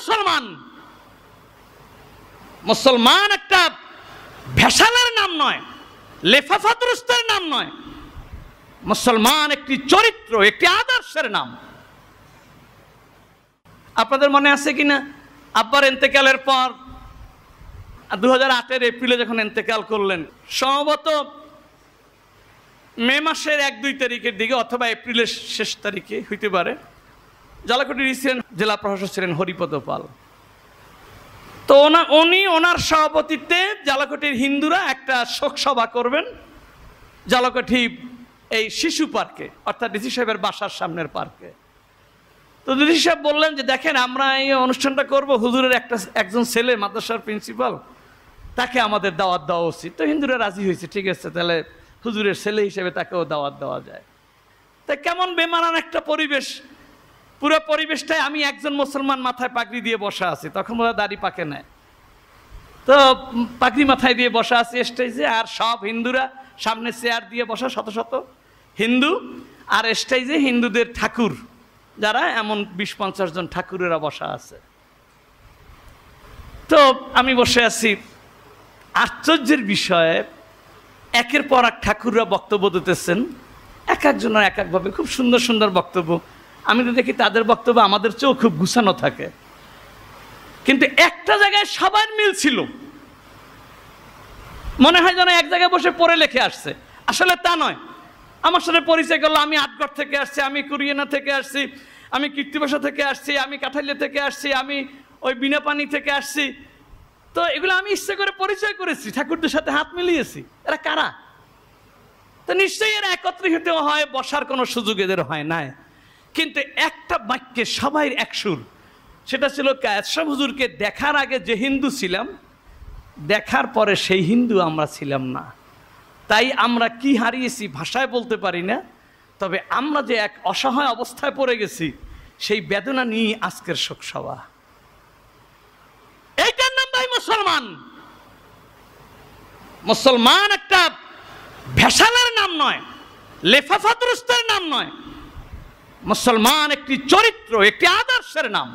মুসলমান। মুসলমান একটা ভেসালের নাম নয়, লেফাফাতুরুস্তের নাম নয়। মুসলমান একটি চরিত্র, একটি আদর্শের নাম। আপনাদের মনে আছে কিনা, আব্বার ইন্তেকালের পর 2008 এপ্রিলে যখন ইন্তেকাল করলেন, সম্ভবত মে মাসের 1-2 তারিখের দিকে অথবা এপ্রিলের শেষ তারিখে হইতে পারে, জালাকুটির ছিলেন জেলা প্রশাসক ছিলেন হরিপদ পাল। তো উনি ওনার সভাপতিত্বে জালাকুটির হিন্দুরা একটা শোক সভা করবেন জালাকুটি এই শিশু পার্কে, অর্থাৎ ডিসি সাহেবের বাসার সামনের পার্কে। তো ডিসি সাহেব বললেন যে দেখেন, আমরা এই অনুষ্ঠানটা করব, হুজুরের একজন ছেলে মাদ্রাসার প্রিন্সিপাল, তাকে আমাদের দাওয়াত দেওয়া উচিত। তো হিন্দুরা রাজি হয়েছে, ঠিক আছে, তাহলে হুজুরের ছেলে হিসেবে তাকেও দাওয়াত দেওয়া যায়। তা কেমন বেমানান একটা পরিবেশ, পুরো পরিবেশটাই আমি একজন মুসলমান মাথায় পাগড়ি দিয়ে বসা আছি, তখন ওরা দাড়ি পাকে নেয়, তো পাগড়ি মাথায় দিয়ে বসা আছি স্টেজে, আর সব হিন্দুরা সামনে চেয়ার দিয়ে বসা, শত শত হিন্দু, আর স্টেজে হিন্দুদের ঠাকুর যারা এমন 20-50 জন ঠাকুরেরা বসা আছে। তো আমি বসে আছি, আশ্চর্যের বিষয়ে একের পর এক ঠাকুররা বক্তব্য দিতেছেন, এক একজনের এক একভাবে খুব সুন্দর সুন্দর বক্তব্য। আমি তো দেখি তাদের বক্তব্য আমাদের চেয়েও খুব গুছানো থাকে, কিন্তু একটা জায়গায় সবার মিল ছিল, মনে হয় যেন এক জায়গায় বসে পড়ে লেখে আসছে। আসলে তা নয়। আমার সাথে পরিচয় করলো, আমি আটগড় থেকে আসছি, আমি কুরিয়ানা থেকে আসছি, আমি কীর্তিবাসা থেকে আসছি, আমি কাঠালিয়া থেকে আসছি, আমি ওই বিনাপানি থেকে আসছি। তো এগুলো আমি ইচ্ছে করে পরিচয় করেছি, ঠাকুরদের সাথে হাত মিলিয়েছি। এরা কারা? তো নিশ্চয়ই এরা একত্রিত হয়, বসার কোনো সুযোগ এদের হয় না। কিন্তু একটা বাক্যে সবাই এক সুর, সেটা ছিল কায়েম হুজুরকে দেখার আগে যে হিন্দু ছিলাম, দেখার পরে সেই হিন্দু আমরা ছিলাম না। তাই আমরা কি হারিয়েছি ভাষায় বলতে পারি না, তবে আমরা যে এক অসহায় অবস্থায় পড়ে গেছি, সেই বেদনা নিয়ে আজকের শোকসভা। এইটার নাম ভাই মুসলমান। মুসলমান একটা ভেসালের নাম নয়, লেফাফাতুরুস্তের নাম নয়। মুসলমান একটি চরিত্র, একটি আদর্শের নাম।